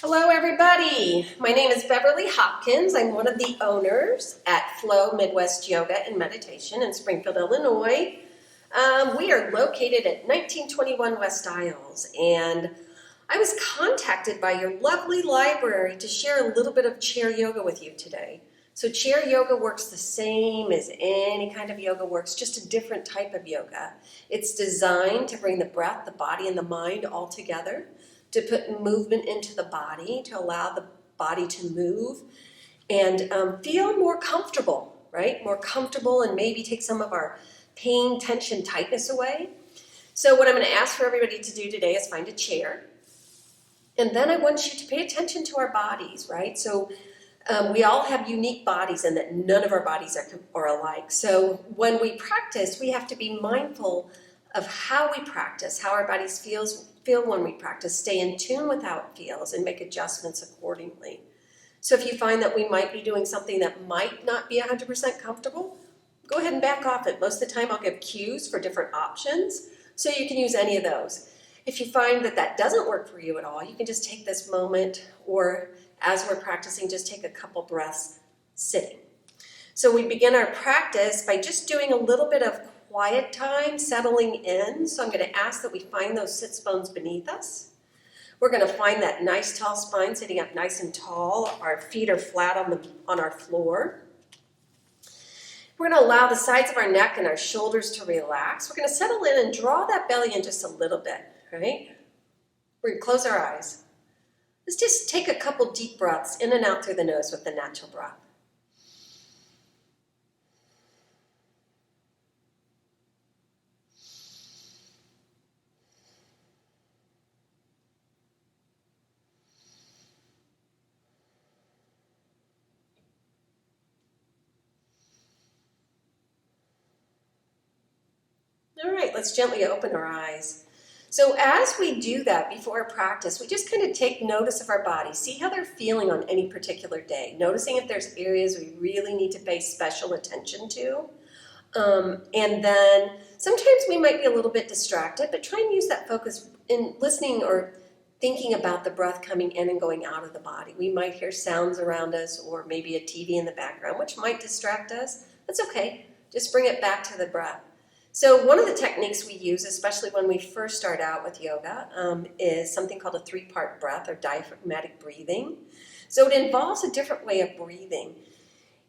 Hello everybody, my name is Beverly Hopkins. I'm one of the owners at Flow Midwest Yoga and Meditation in Springfield, Illinois. We are located at 1921 West Isles, and I was contacted by your lovely library to share a little bit of chair yoga with you today. So chair yoga works the same as any kind of yoga works, just a different type of yoga. It's designed to bring the breath, the body, and the mind all together, to put movement into the body, to allow the body to move and feel more comfortable, right? More comfortable, and maybe take some of our pain, tension, tightness away. So what I'm going to ask for everybody to do today is find a chair. And then I want you to pay attention to our bodies, right? So we all have unique bodies, and that none of our bodies are alike. So when we practice, we have to be mindful of how we practice, how our bodies feel when we practice, stay in tune with how it feels, and make adjustments accordingly. So if you find that we might be doing something that might not be 100% comfortable, go ahead and back off it. Most of the time I'll give cues for different options, so you can use any of those. If you find that that doesn't work for you at all, you can just take this moment, or as we're practicing, just take a couple breaths sitting. So we begin our practice by just doing a little bit of quiet time, settling in. So I'm going to ask that we find those sits bones beneath us. We're going to find that nice tall spine, sitting up nice and tall. Our feet are flat on our floor. We're going to allow the sides of our neck and our shoulders to relax. We're going to settle in and draw that belly in just a little bit, right? We're going to close our eyes. Let's just take a couple deep breaths in and out through the nose with the natural breath. All right, let's gently open our eyes. So as we do that before our practice, we just kind of take notice of our body, see how they're feeling on any particular day, noticing if there's areas we really need to pay special attention to. And then sometimes we might be a little bit distracted, but try and use that focus in listening or thinking about the breath coming in and going out of the body. We might hear sounds around us, or maybe a TV in the background, which might distract us. That's okay. Just bring it back to the breath. So one of the techniques we use, especially when we first start out with yoga, is something called a 3-part breath, or diaphragmatic breathing. So it involves a different way of breathing.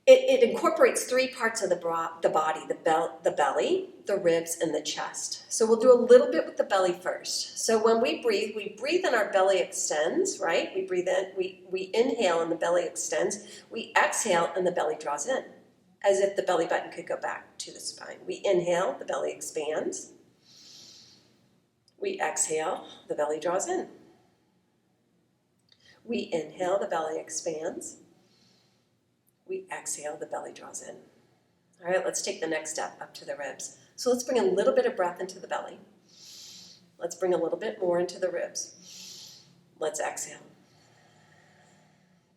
It incorporates 3 parts of the body, the belly, the ribs, and the chest. So we'll do a little bit with the belly first. So when we breathe and our belly extends, right? We breathe in, we inhale and the belly extends. We exhale and the belly draws in, as if the belly button could go back to the spine. We inhale, the belly expands. We exhale, the belly draws in. We inhale, the belly expands. We exhale, the belly draws in. All right, let's take the next step up to the ribs. So let's bring a little bit of breath into the belly. Let's bring a little bit more into the ribs. Let's exhale.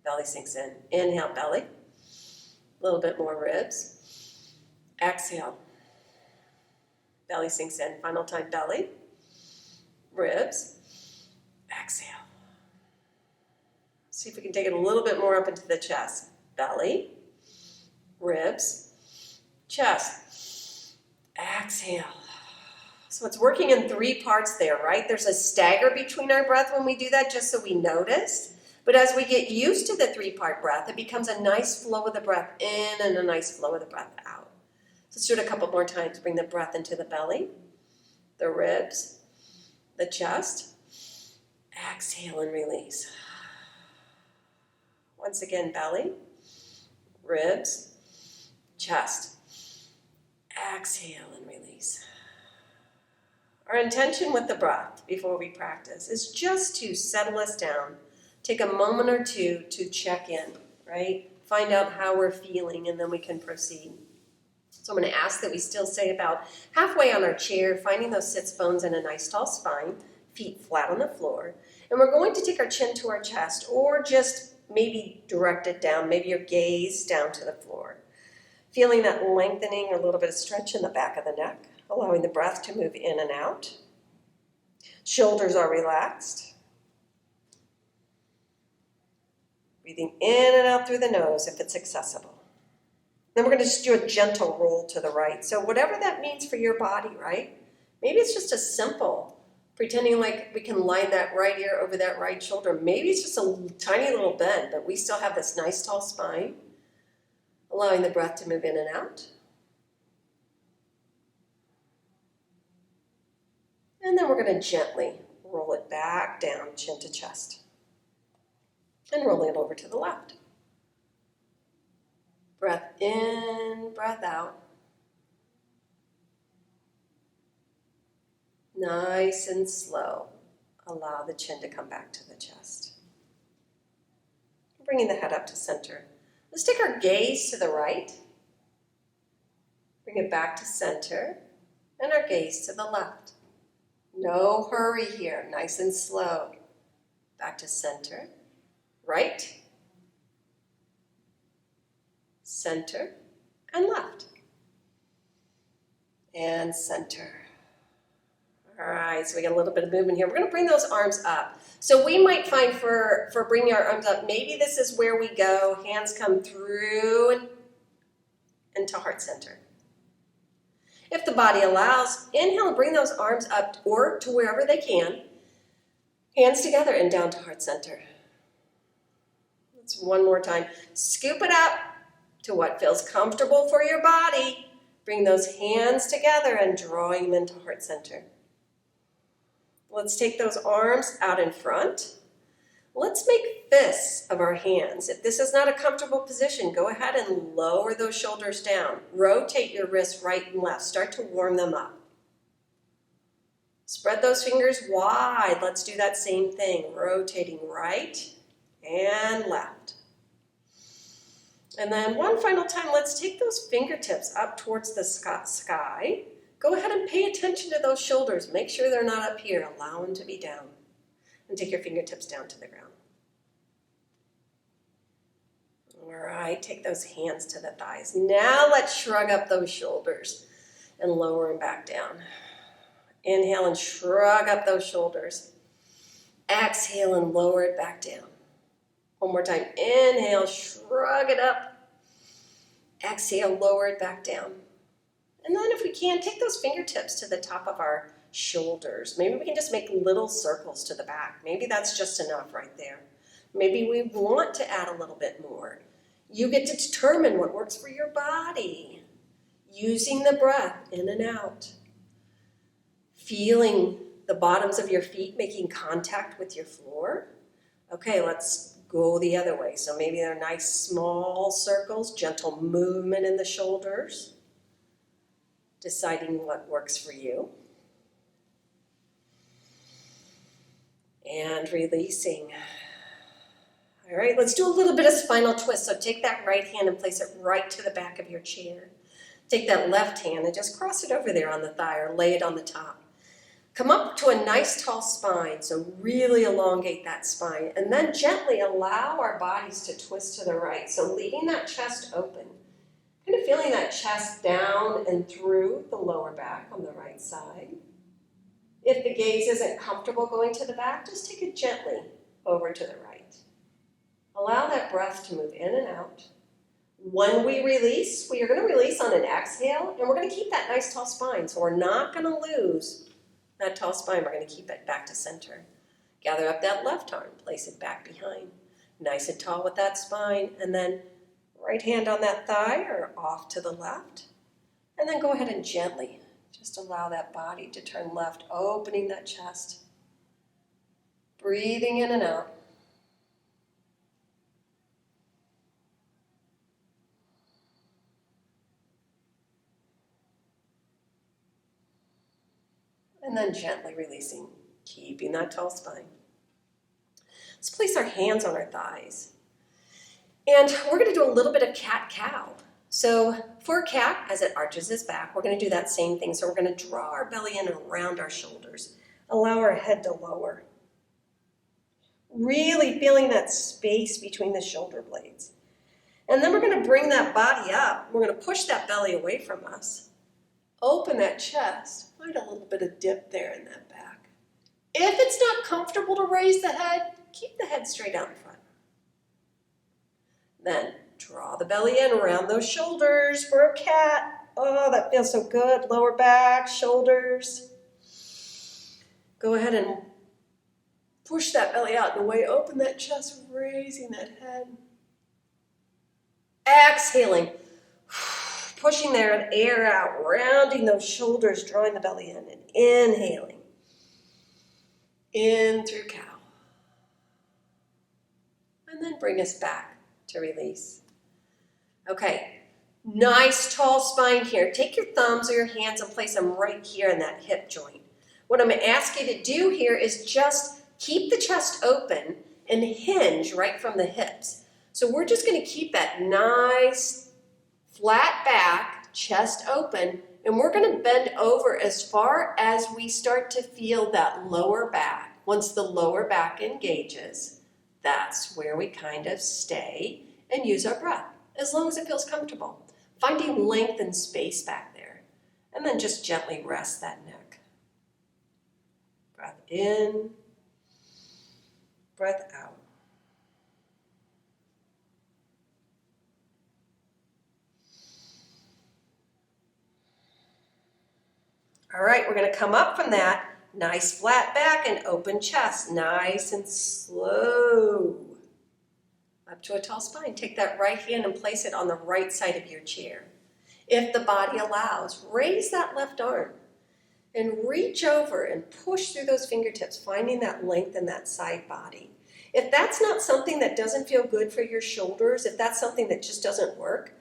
Belly sinks in. Inhale, belly. A little bit more ribs. Exhale. Belly sinks in. Final time, belly. Ribs. Exhale. See if we can take it a little bit more up into the chest. Belly. Ribs. Chest. Exhale. So it's working in 3 parts there, right? There's a stagger between our breath when we do that, just so we notice. But as we get used to the 3-part breath, it becomes a nice flow of the breath in and a nice flow of the breath out. So let's do it a couple more times. Bring the breath into the belly, the ribs, the chest. Exhale and release. Once again, belly, ribs, chest. Exhale and release. Our intention with the breath before we practice is just to settle us down. Take a moment or two to check in, right? Find out how we're feeling, and then we can proceed. So I'm going to ask that we still stay about halfway on our chair, finding those sits bones and a nice tall spine, feet flat on the floor. And we're going to take our chin to our chest, or just maybe direct it down, maybe your gaze down to the floor. Feeling that lengthening or a little bit of stretch in the back of the neck, allowing the breath to move in and out. Shoulders are relaxed. Breathing in and out through the nose if it's accessible. Then we're going to just do a gentle roll to the right. So whatever that means for your body, right? Maybe it's just a simple, pretending like we can line that right ear over that right shoulder. Maybe it's just a tiny little bend, but we still have this nice tall spine. Allowing the breath to move in and out. And then we're going to gently roll it back down, chin to chest. And rolling it over to the left. Breath in, breath out. Nice and slow. Allow the chin to come back to the chest. Bringing the head up to center. Let's take our gaze to the right. Bring it back to center. And our gaze to the left. No hurry here. Nice and slow. Back to center. Right. Center. And left. And center. All right, so we got a little bit of movement here. We're going to bring those arms up. So we might find for bringing our arms up, maybe this is where we go. Hands come through and into heart center. If the body allows, inhale and bring those arms up or to wherever they can. Hands together and down to heart center. Let's one more time. Scoop it up to what feels comfortable for your body. Bring those hands together and drawing them into heart center. Let's take those arms out in front. Let's make fists of our hands. If this is not a comfortable position, go ahead and lower those shoulders down. Rotate your wrists right and left. Start to warm them up. Spread those fingers wide. Let's do that same thing. Rotating right and left. And then one final time, let's take those fingertips up towards the sky. Go ahead and pay attention to those shoulders. Make sure they're not up here. Allow them to be down. And take your fingertips down to the ground. All right, take those hands to the thighs. Now let's shrug up those shoulders and lower them back down. Inhale and shrug up those shoulders. Exhale and lower it back down. One more time. Inhale, shrug it up. Exhale, lower it back down. And then if we can, take those fingertips to the top of our shoulders. Maybe we can just make little circles to the back. Maybe that's just enough right there. Maybe we want to add a little bit more. You get to determine what works for your body. Using the breath in and out. Feeling the bottoms of your feet making contact with your floor. Okay, let's go the other way. So maybe they're nice small circles, gentle movement in the shoulders. Deciding what works for you. And releasing. All right, let's do a little bit of spinal twist. So take that right hand and place it right to the back of your chair. Take that left hand and just cross it over there on the thigh or lay it on the top. Come up to a nice tall spine, so really elongate that spine. And then gently allow our bodies to twist to the right. So leaving that chest open. Kind of feeling that chest down and through the lower back on the right side. If the gaze isn't comfortable going to the back, just take it gently over to the right. Allow that breath to move in and out. When we release, we are going to release on an exhale, and we're going to keep that nice tall spine. So we're not going to lose that tall spine. We're going to keep it back to center. Gather up that left arm, place it back behind. Nice and tall with that spine, and then right hand on that thigh or off to the left. And then go ahead and gently just allow that body to turn left, opening that chest. Breathing in and out. And then gently releasing, keeping that tall spine. Let's place our hands on our thighs. And we're going to do a little bit of cat-cow. So for cat, as it arches its back, we're going to do that same thing. So we're going to draw our belly in and around our shoulders. Allow our head to lower. Really feeling that space between the shoulder blades. And then we're going to bring that body up. We're going to push that belly away from us. Open that chest. Find a little bit of dip there in that back. If it's not comfortable to raise the head, keep the head straight out in front. Then draw the belly in around those shoulders for a cat. Oh, that feels so good. Lower back, shoulders. Go ahead and push that belly out in a way. Open that chest, raising that head. Exhaling. Pushing that air out, rounding those shoulders, drawing the belly in, and inhaling. In through cow. And then bring us back to release. Okay, nice tall spine here. Take your thumbs or your hands and place them right here in that hip joint. What I'm going to ask you to do here is just keep the chest open and hinge right from the hips. So we're just going to keep that nice flat back, chest open, and we're going to bend over as far as we start to feel that lower back. Once the lower back engages, that's where we kind of stay and use our breath, as long as it feels comfortable. Finding length and space back there. And then just gently rest that neck. Breath in, breath out. All right, we're going to come up from that. Nice flat back and open chest. Nice and slow. Up to a tall spine. Take that right hand and place it on the right side of your chair. If the body allows, raise that left arm and reach over and push through those fingertips, finding that length in that side body. If that's not something that doesn't feel good for your shoulders, if that's something that just doesn't work,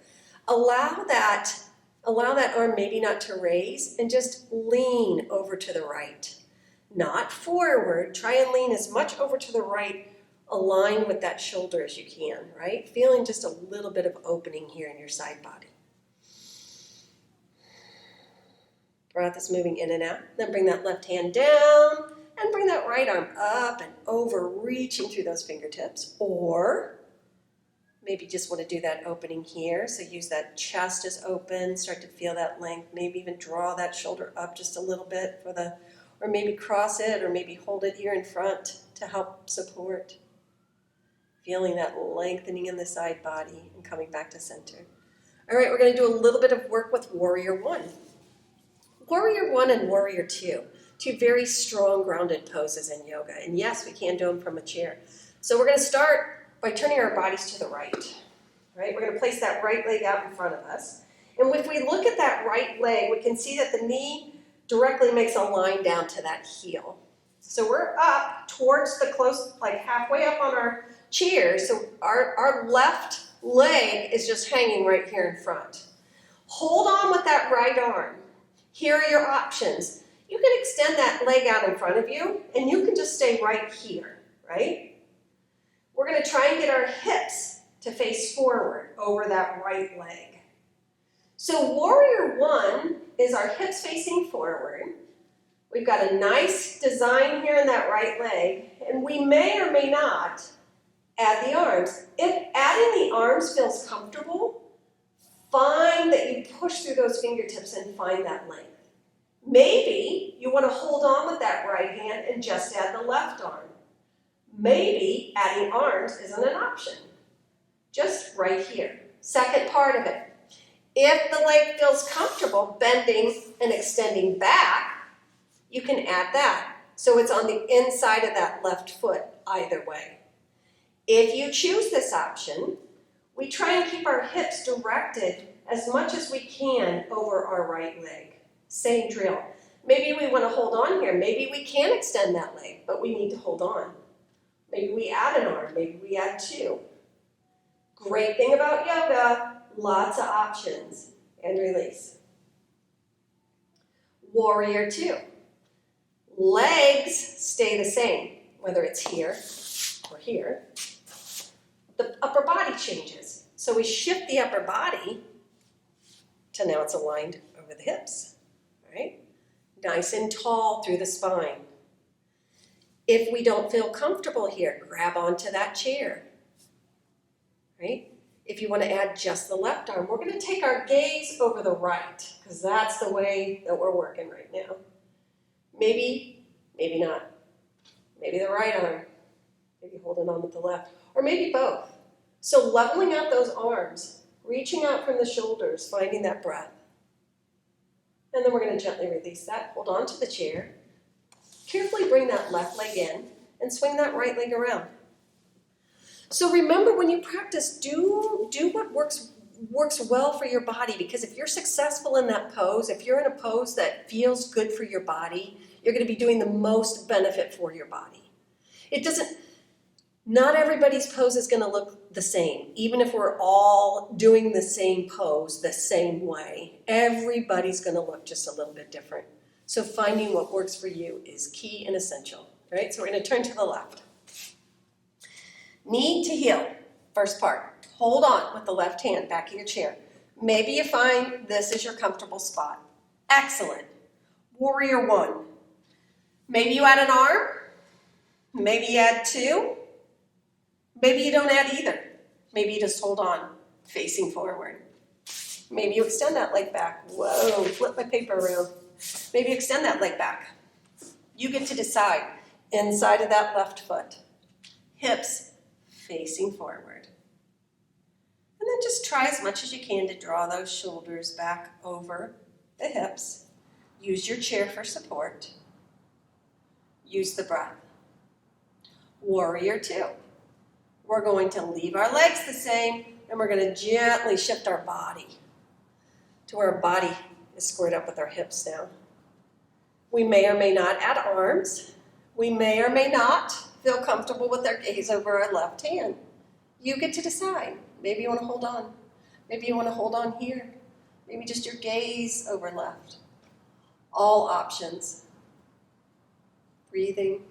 allow that arm maybe not to raise and just lean over to the right. Not forward. Try and lean as much over to the right, align with that shoulder as you can, right? Feeling just a little bit of opening here in your side body. Breath is moving in and out. Then bring that left hand down and bring that right arm up and over, reaching through those fingertips. Or maybe just want to do that opening here. So use that chest as open, start to feel that length. Maybe even draw that shoulder up just a little bit or maybe cross it, or maybe hold it here in front to help support. Feeling that lengthening in the side body and coming back to center. All right, we're going to do a little bit of work with Warrior 1. Warrior 1 and Warrior 2, two very strong grounded poses in yoga. And yes, we can do them from a chair. So we're going to start by turning our bodies to the right. All right, we're going to place that right leg out in front of us. And if we look at that right leg, we can see that the knee directly makes a line down to that heel. So we're up towards the close, like halfway up on our chair. So our left leg is just hanging right here in front. Hold on with that right arm. Here are your options. You can extend that leg out in front of you, and you can just stay right here, right? We're going to try and get our hips to face forward over that right leg. So Warrior 1 is our hips facing forward. We've got a nice design here in that right leg, and we may or may not add the arms. If adding the arms feels comfortable, find that you push through those fingertips and find that length. Maybe you want to hold on with that right hand and just add the left arm. Maybe adding arms isn't an option. Just right here. Second part of it. If the leg feels comfortable bending and extending back, you can add that. So it's on the inside of that left foot either way. If you choose this option, we try and keep our hips directed as much as we can over our right leg. Same drill. Maybe we want to hold on here. Maybe we can extend that leg, but we need to hold on. Maybe we add an arm. Maybe we add two. Great thing about yoga, lots of options. And release. Warrior 2. Legs stay the same, whether it's here or here. The upper body changes. So we shift the upper body to now it's aligned over the hips. Right? Nice and tall through the spine. If we don't feel comfortable here, grab onto that chair. Right? If you want to add just the left arm, we're going to take our gaze over the right, because that's the way that we're working right now. Maybe, maybe not. Maybe the right arm. Maybe holding on with the left. Or maybe both. So leveling out those arms, reaching out from the shoulders, finding that breath. And then we're going to gently release that. Hold on to the chair. Carefully bring that left leg in and swing that right leg around. So remember, when you practice, do what works well for your body, because if you're successful in that pose, if you're in a pose that feels good for your body, you're going to be doing the most benefit for your body. Not everybody's pose is going to look the same, even if we're all doing the same pose the same way. Everybody's going to look just a little bit different. So finding what works for you is key and essential, right? So we're going to turn to the left. Knee to heel, first part. Hold on with the left hand, back of your chair. Maybe you find this is your comfortable spot. Excellent. Warrior one. Maybe you add an arm. Maybe you add two. Maybe you don't add either. Maybe you just hold on, facing forward. Maybe you extend that leg back. Whoa, flip my paper around. Maybe you extend that leg back. You get to decide. Inside of that left foot. Hips facing forward. And then just try as much as you can to draw those shoulders back over the hips. Use your chair for support. Use the breath. Warrior two. We're going to leave our legs the same, and we're going to gently shift our body to where our body is squared up with our hips now. We may or may not add arms. We may or may not feel comfortable with our gaze over our left hand. You get to decide. Maybe you want to hold on. Maybe you want to hold on here. Maybe just your gaze over left. All options. Breathing.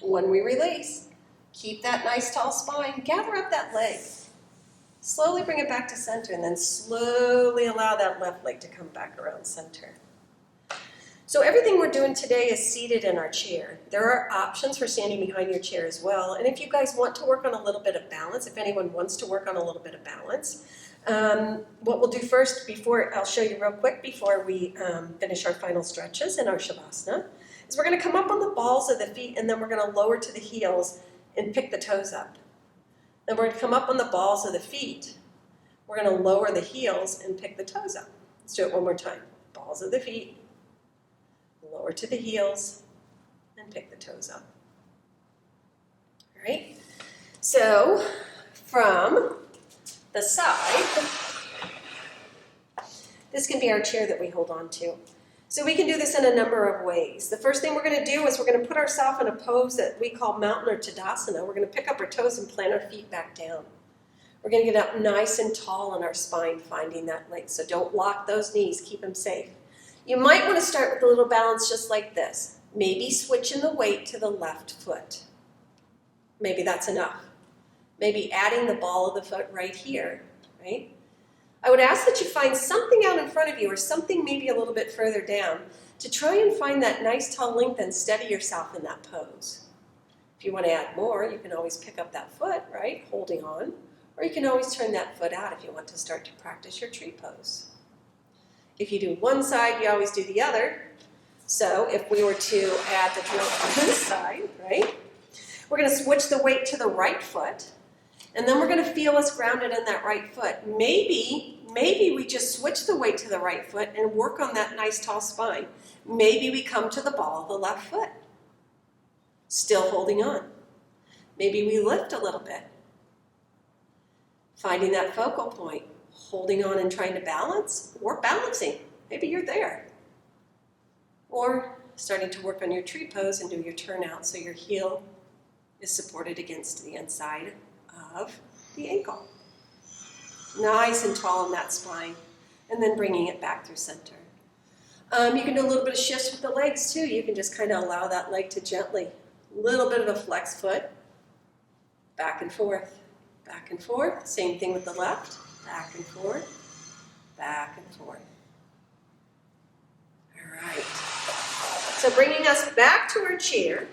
When we release, keep that nice tall spine. Gather up that leg. Slowly bring it back to center, and then slowly allow that left leg to come back around center. So everything we're doing today is seated in our chair. There are options for standing behind your chair as well. And if you guys want to work on a little bit of balance, if anyone wants to work on a little bit of balance, what we'll do first, I'll show you real quick before we finish our final stretches in our Shavasana, is we're going to come up on the balls of the feet, and then we're going to lower to the heels and pick the toes up. Then we're going to come up on the balls of the feet. We're going to lower the heels and pick the toes up. Let's do it one more time. Balls of the feet, lower to the heels, and pick the toes up. All right? So from the side, this can be our chair that we hold on to. So we can do this in a number of ways. The first thing we're going to do is we're going to put ourselves in a pose that we call mountain or Tadasana. We're going to pick up our toes and plant our feet back down. We're going to get up nice and tall in our spine, finding that length. So don't lock those knees. Keep them safe. You might want to start with a little balance just like this. Maybe switching the weight to the left foot. Maybe that's enough. Maybe adding the ball of the foot right here, right? I would ask that you find something out in front of you or something maybe a little bit further down to try and find that nice tall length and steady yourself in that pose. If you want to add more, you can always pick up that foot, right, holding on, or you can always turn that foot out if you want to start to practice your tree pose. If you do one side, you always do the other. So if we were to add the drill on this side, right, we're going to switch the weight to the right foot. And then we're going to feel us grounded in that right foot. Maybe we just switch the weight to the right foot and work on that nice tall spine. Maybe we come to the ball of the left foot, still holding on. Maybe we lift a little bit, finding that focal point, holding on and trying to balance, or balancing. Maybe you're there. Or starting to work on your tree pose and do your turnout so your heel is supported against the inside of the ankle. Nice and tall in that spine, and then bringing it back through center. You can do a little bit of shifts with the legs too. You can just kind of allow that leg to gently, a little bit of a flex foot, back and forth, back and forth. Same thing with the left, back and forth, back and forth. All right. So bringing us back to our chair,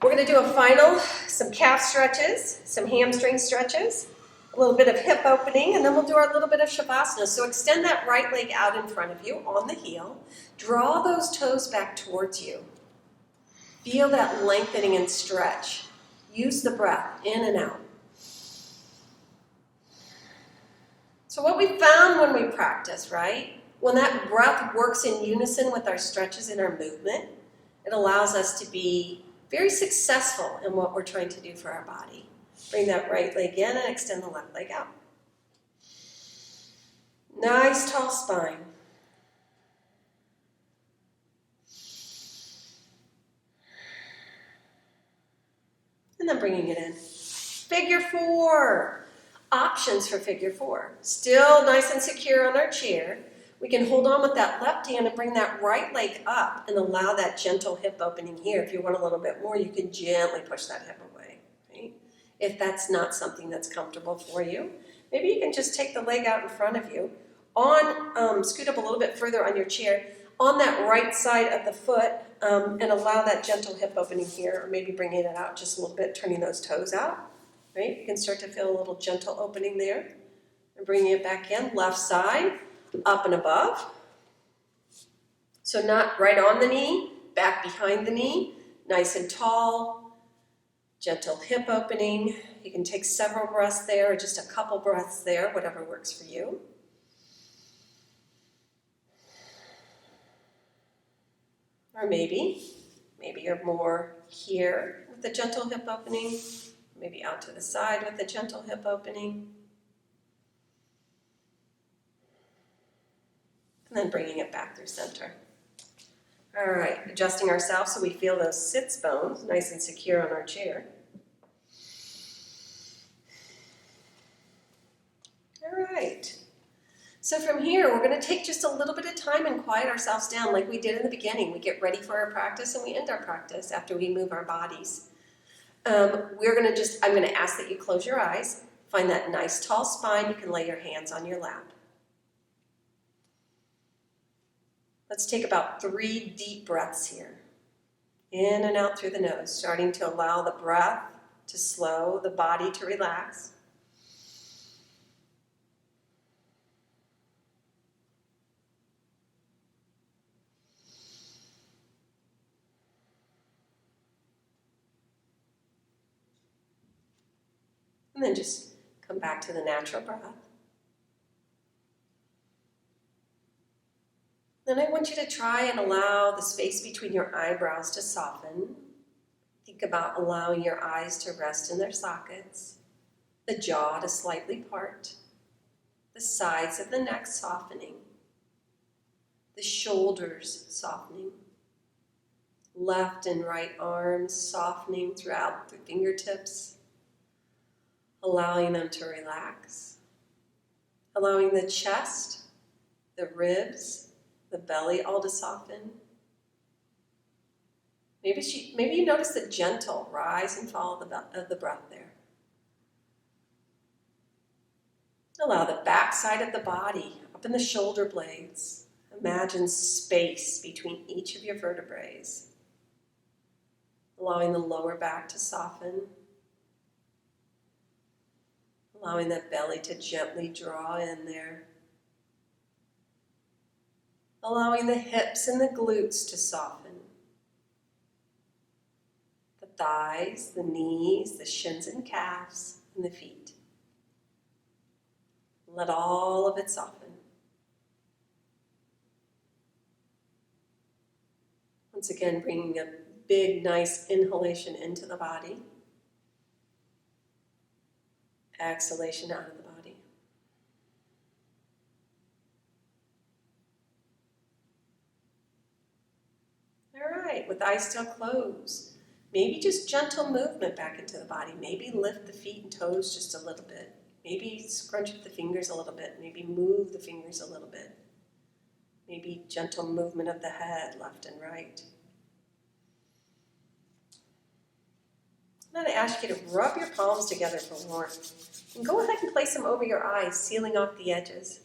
we're going to do some calf stretches, some hamstring stretches, a little bit of hip opening, and then we'll do our little bit of Shavasana. So extend that right leg out in front of you on the heel. Draw those toes back towards you. Feel that lengthening and stretch. Use the breath in and out. So what we found when we practice, right? When that breath works in unison with our stretches and our movement, it allows us to be very successful in what we're trying to do for our body. Bring that right leg in and extend the left leg out. Nice tall spine. And then bringing it in. Figure four. Options for figure four. Still nice and secure on our chair. We can hold on with that left hand and bring that right leg up and allow that gentle hip opening here. If you want a little bit more, you can gently push that hip away. Right? If that's not something that's comfortable for you, maybe you can just take the leg out in front of you. Scoot up a little bit further on your chair on that right side of the foot and allow that gentle hip opening here, or maybe bringing it out just a little bit, turning those toes out. Right? You can start to feel a little gentle opening there. And bringing it back in, left side, up and above. So not right on the knee, back behind the knee, nice and tall, gentle hip opening. You can take several breaths there, or just a couple breaths there, whatever works for you. Or maybe you're more here with the gentle hip opening. Maybe out to the side with a gentle hip opening. And then bringing it back through center. All right, adjusting ourselves so we feel those sits bones nice and secure on our chair. All right. So from here, we're going to take just a little bit of time and quiet ourselves down like we did in the beginning. We get ready for our practice and we end our practice after we move our bodies. I'm going to ask that you close your eyes, find that nice tall spine. You can lay your hands on your lap. Let's take about 3 deep breaths here. In and out through the nose, starting to allow the breath to slow, the body to relax. And then just come back to the natural breath. Then I want you to try and allow the space between your eyebrows to soften. Think about allowing your eyes to rest in their sockets, the jaw to slightly part, the sides of the neck softening, the shoulders softening, left and right arms softening throughout the fingertips, allowing them to relax, allowing the chest, the ribs, the belly all to soften. Maybe you notice the gentle rise and fall of the breath there. Allow the back side of the body, up in the shoulder blades. Imagine space between each of your vertebrae. Allowing the lower back to soften. Allowing that belly to gently draw in there. Allowing the hips and the glutes to soften. The thighs, the knees, the shins and calves, and the feet. Let all of it soften. Once again, bringing a big, nice inhalation into the body. Exhalation out of the body. All right, with eyes still closed, maybe just gentle movement back into the body. Maybe lift the feet and toes just a little bit. Maybe scrunch up the fingers a little bit. Maybe move the fingers a little bit. Maybe gentle movement of the head, left and right. I'm going to ask you to rub your palms together for warmth. And go ahead and place them over your eyes, sealing off the edges.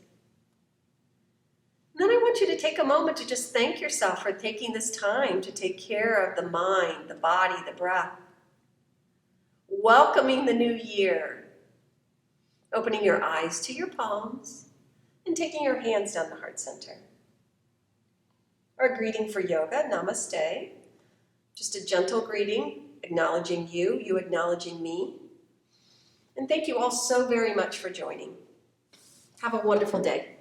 And then I want you to take a moment to just thank yourself for taking this time to take care of the mind, the body, the breath. Welcoming the new year. Opening your eyes to your palms and taking your hands down the heart center. Our greeting for yoga, namaste. Just a gentle greeting, acknowledging you, you acknowledging me. And thank you all so very much for joining. Have a wonderful day.